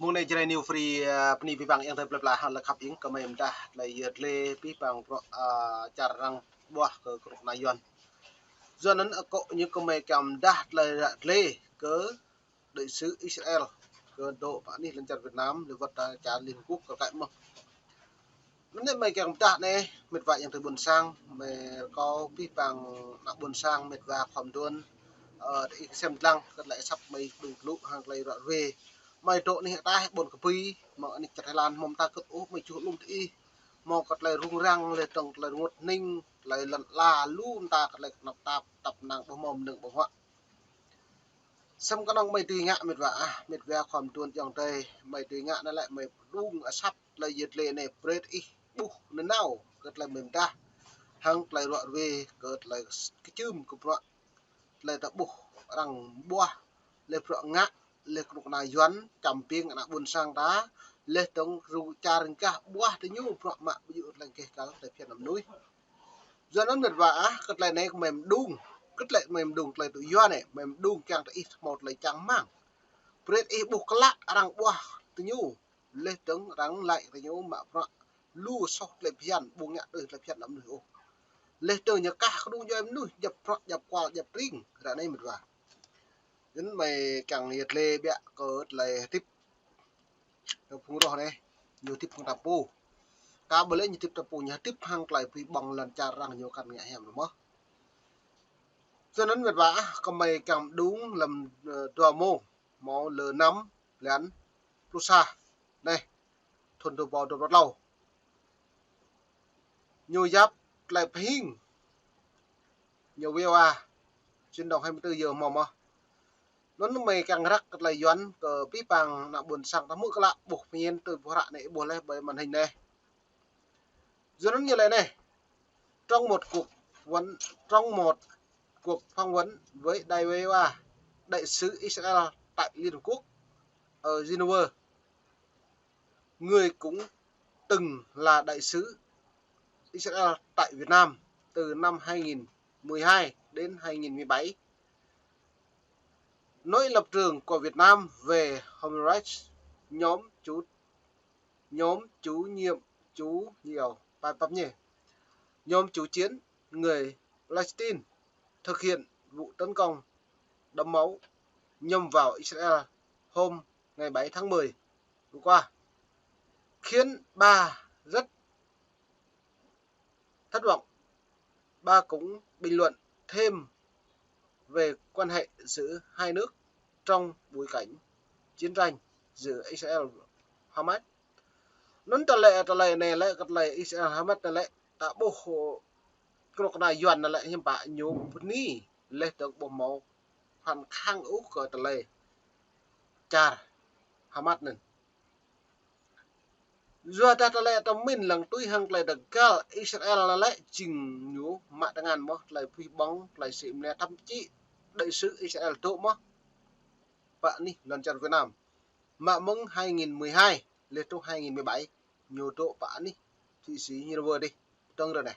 mong này chơi new free pni pi bang yang terpelai pelahan lekap ing kemain dah lai le pi bang pro carang buah ke kruk nayon doนั้นcó những kemain kam dah le ke đại sứ Israel ke độ bạn đi lên chặt Việt Nam để vật trả liên quốc cái cạnh mà vấn đề mày kam dah này mệt vạ yang từ buồn sang mày có pi bang nak buồn sang mệt vạ phòng tuôn để xem lăng cái lại sắp mày đủ lụ hàng lại rõ về mày trộn này ta bồn cà phê mà anh chặt Thái Lan mong ta cất úp mày chuột luôn thì mà cất lại rung răng lại trồng lại ngột ninh lại lần la luôn ta cất lại nạp tạp tập nàng bom mồm đừng bom hoạn xem cái năng mày tùy ngạ mệt vẽความtuôn trong tây mày tùy ngạ nó lại mày đung ở sắp lại diệt lệ này bread y bu nó nào cất lại mềm ta hàng lại rõ về cất lại cái chum của rõ lại ta bu rằng bua lại rõ ngạ le kruk na yuan camping anak bun sang ta le tong ru charing kah buah te nyu pro mak bu lang ke kal te phian nam núi do nó mệt vả cất lại này mềm đung cất lại mềm đung lại tự yuan này mềm đung càng te ít một lại chẳng mang bread e bu kala arang buah te nyu le tong rang lại te nyu mak pro lu so le phian bu ngạ đời le phian nam núi le tong nya kah du yo em núi dập pro dập qua dập ring ra này mệt vả đến mày càng nhiệt lê bẹ cỡ lại tiếp phun rồi này nhiều tiếp phun tapu cá bơi nhiều tiếp tapu nhà tiếp hang lại vì bằng lần trà răng nhiều căn ngại hẻm đúng không cho nên việc vả còn mày càng đúng làm tòa mô máu lờ nắm lén lusa đây thuần đồ bò đồ rất lâu nhiều giáp lại pin nhiều VOA trên đầu 24 giờ mà nó mày càng rắc lại doán cờ pi bằng nặng buồn sang tắm mũi các lạ buộc nhiên từ bộ hạ này buồn lên bởi màn hình này do nó như này trong một cuộc phỏng vấn với đài VOA đại sứ Israel tại Liên Hợp Quốc ở Geneva, người cũng từng là đại sứ Israel tại Việt Nam từ năm 2012 đến 2017. Nói lập trường của Việt Nam về Human Rights, nhóm chủ chiến người Palestine thực hiện vụ tấn công đẫm máu nhằm vào Israel hôm ngày 7 tháng 10 vừa qua, khiến bà rất thất vọng. Bà cũng bình luận thêm về quan hệ giữa hai nước trong bối cảnh chiến tranh giữa Israel và Hamas. Nón trả lệ này lại gặp lại Israel Hamas lại đã bố hộ cái này yuan lại nhưng bà nhớ ni lên được bộ máu phần khang ú của trả lệ chà Hamas nên do ta trả lệ trong mình lần tuy hằng lại được gal Israel lại chỉnh nhú mạ đang ăn mất lại phi bóng lại xịm nè thậm chí đại sứ Israel tổ mất bạn đi lần chặt Việt Nam mà mong 2012 lên trong 2017 nhiều tổ bạn đi Thụy Sĩ như vừa đi trong rồi này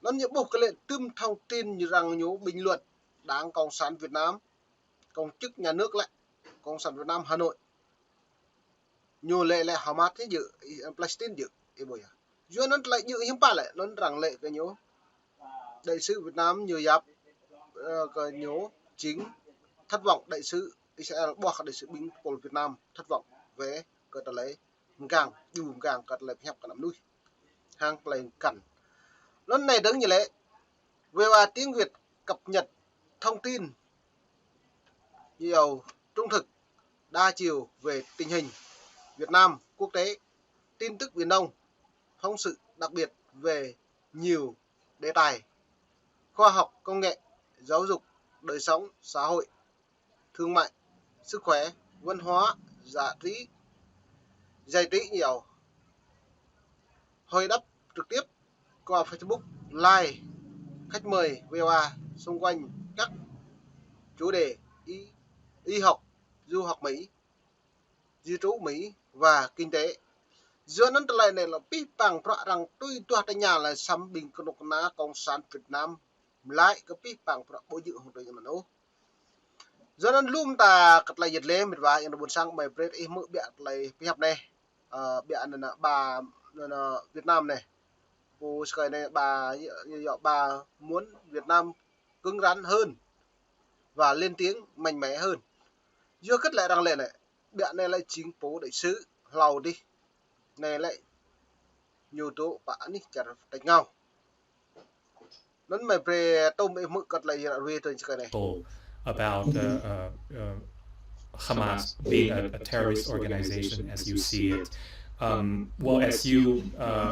nó những bộ cái lệnh tươm thông tin như rằng nhú bình luận Đảng Cộng sản Việt Nam công chức nhà nước lại Cộng sản Việt Nam Hà Nội nhiều lệ lại Hamas thế dự Palestine dự ý bồi à do nó lại dự hiếm ba lại nó rằng lệ cái nhú đại sứ Việt Nam nhiều giáp cái nhú chính thất vọng đại sứ Israel bỏ đại sứ binh của Việt Nam thất vọng về cái tờ lấy càng dùng càng cái lấy hẹp cả nắm nuôi hàng lấy cẩn lần này đứng như lệ VOA tiếng Việt cập nhật thông tin nhiều trung thực đa chiều về tình hình Việt Nam quốc tế tin tức Biển Đông phóng sự đặc biệt về nhiều đề tài khoa học công nghệ giáo dục đời sống xã hội thương mại sức khỏe văn hóa giải trí nhiều hồi đáp trực tiếp qua Facebook Live khách mời VOA xung quanh các chủ đề y học du học Mỹ di trú Mỹ và kinh tế giữa nó lại này là pi bằng rằng tôi tại nhà là xăm bình công ná Cộng sản Việt Nam lại cái pi bằng bộ dự hồng trời mà nó do nên lùm ta cất lại giật lê mệt vài yang buồn sang mày bread im mực bịa lại phía hấp này bịa là bà Việt Nam này cô cái này bà muốn Việt Nam cứng rắn hơn và lên tiếng mạnh mẽ hơn do cất lại đăng lên này bịa này lại chính phố đại sứ lầu đi này lại nhiều tố bạn đi chả đánh nhau nên mày về tôm em mực cất lại về tôi cái này about Hamas being a terrorist organization as you see it. Well, as you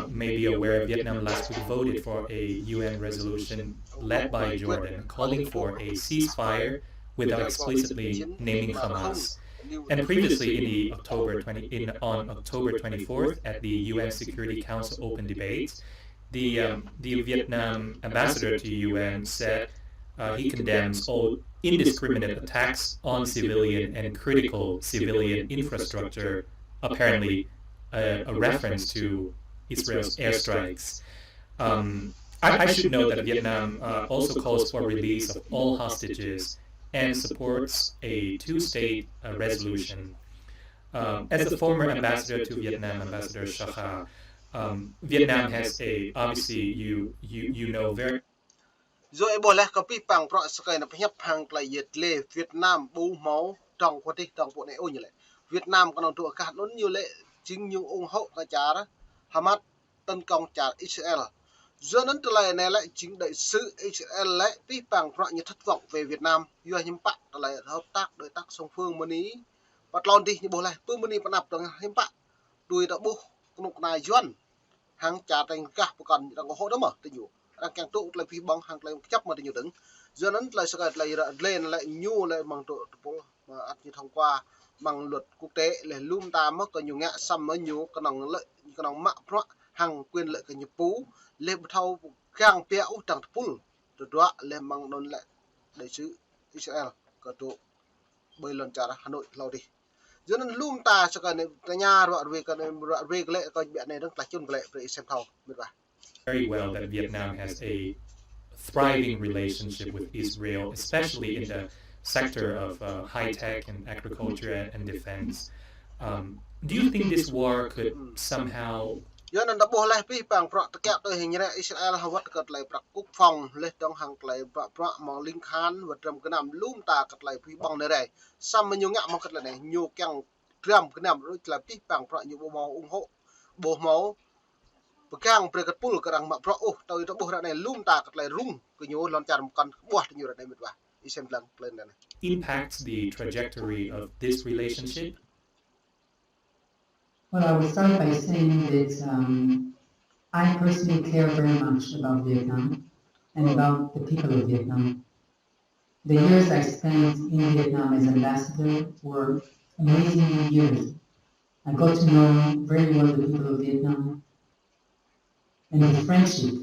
may be aware, Vietnam last week voted for a UN resolution led by Jordan calling for a ceasefire without explicitly naming Hamas. And previously, on October 24th, at the UN Security Council open debate, the Vietnam ambassador to UN said he condemns all indiscriminate attacks on civilian and critical civilian infrastructure, apparently a reference to Israel's airstrikes. I should note that Vietnam also calls for release of all hostages and supports a two-state resolution. As the former ambassador to Vietnam, Ambassador Shah, Vietnam has obviously you know very. Rồi bộ lẽ có bị bằng pro sky nó nhập hàng lại nhiệt lệ Việt Nam bù máu trong quan đi trong bộ này ôi như lệ Việt Nam còn tụ cả nó như lệ chính những ủng hộ cái trả đó Hamas tấn công trả Israel do nên từ này lại chính đại sứ Israel lại bị bằng pro như thất vọng về Việt Nam do hiếm bạn lại hợp tác đối tác song phương mới ní bắt lon đi như bộ này bữa mới ní bắt nạp trong hiếm bạn đuôi đã bù nục này doan hàng trả thành cả một còn đang có hỗ đó mà tình nhiều đang càng tụ lại phi bóng hàng lại chấp mà nhiều đứng doนั้นlại sẽ lại lên lại nhu lại bằng tụ mà ăn như thông qua bằng luật quốc tế là lum ta mất có nhiều ngã xăm mới nhu cái nòng mạ pro hàng quyền lợi cái nhập phú lên thâu càng béo chẳng phun từ đó lên bằng đồn lại đại sứ Israel cái tụ bơi lần trả Hà Nội lâu đi do nên lum ta sẽ cái nhà rồi về cái lệ coi biển này đang là chung lệ để xem thầu biết vậy very well that Vietnam has a thriving relationship with Israel, especially in the sector of high-tech and agriculture and defense. Do you think this war could somehow... do nên đã bố lại bị bằng pro tất cả tôi hình như là Israel họ vẫn cất lại bạc quốc phòng lên trong hàng lại pro mong linh khan và trong cái nằm lum ta cất lại bị bằng này đây xong mình nhiều ngã mong cất lại này nhiều càng trong cái nằm rồi là bị bằng pro nhiều bộ màu ủng hộ bộ máu càng berkat pul kerang mak pro tau itu boh này lum ta kat lai rung ke nyu lon char kan buah nyu này mit ba isem lang plan này impacts the trajectory of this relationship. Well, I would start by saying that I personally care very much about Vietnam and about the people of Vietnam. The years I spent in Vietnam as ambassador were amazing years. I got to know very well the people of Vietnam. And the friendship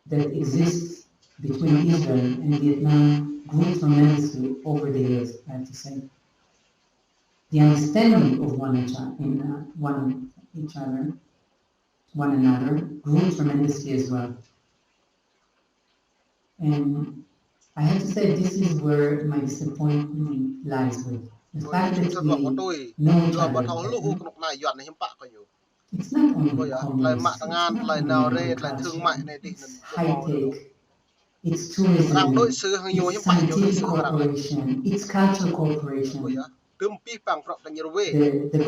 that exists between Israel and Vietnam grew tremendously over the years, I have to say. The understanding of one another, grew tremendously as well. And I have to say this is where my disappointment lies with. The fact that we know each other. It's not only commerce, it's high-tech, it's tourism, it's scientific cooperation, it's cultural cooperation. The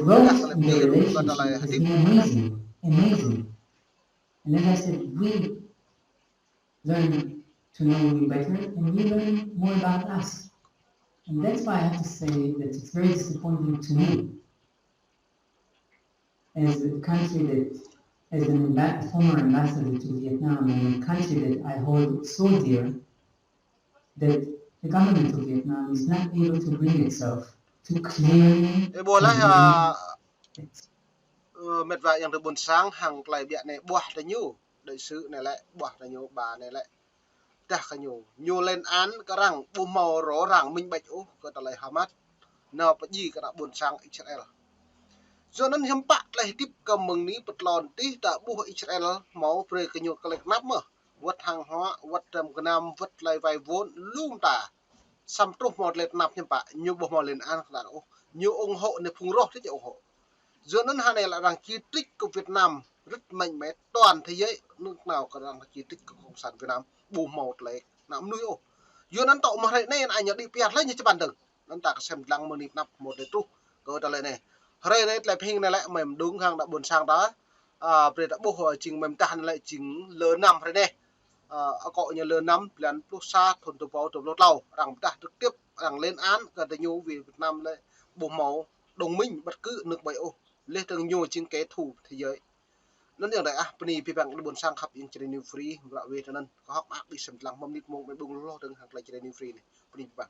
growth in the relationship has been amazing. And as I said, we learn to know you better and you learn more about us. And that's why I have to say that it's very disappointing to me as a country that, as a former ambassador to Vietnam, and a country that I hold so dear, that the government of Vietnam is not able to bring itself to clearly... Mệt vài yang buồn sáng hàng lại biển này buah là nhu đại sứ này lại buah là nhu bà này lại ta cái nhu lên án cái rằng bù màu rõ ràng minh bạch ô cái lại Hamas nào phải gì cái đã buồn sáng Israel do nên hiếm bạn lại tiếp cầm mừng ní bật lòn tí đã bù Israel máu về cái nhu cái lệch nắp mà vật hàng hóa vật trầm cái nam vật lại vài vốn lum tả xăm trúc một lệ nạp nhân bạ nhiều bộ một lên an là nhiều ủng hộ để phùng rốt thế ủng hộ giữa nên hai này là rằng chi trích của Việt Nam rất mạnh mẽ toàn thế giới nước nào có rằng chi trích của cộng sản Việt Nam bù một lệ nắm nuôi ô giữa nên tậu mà này anh nhận đi piạt lấy như cho bạn đừng nên ta xem lăng một nạp một để trúc câu trả lời này đây đấy lại hình này lại mềm đúng hàng đã buồn sang đó về đã bố hồi trình mềm tan lại chính lớn năm rồi đây có như lớn năm lần lúc xa thuần tụ báo tụ lót lâu rằng ta trực tiếp rằng lên án gần tới nhu vì Việt Nam lại bộ máu đồng minh bất cứ nước bảy ô lên từng nhu chính kế thủ thế giới nên điều này bên phía bạn buồn sang khắp in trên new free và về cho nên có học áp đi xem lăng mâm nít mông bên bung lo từng hàng lại trên new free này bên bạn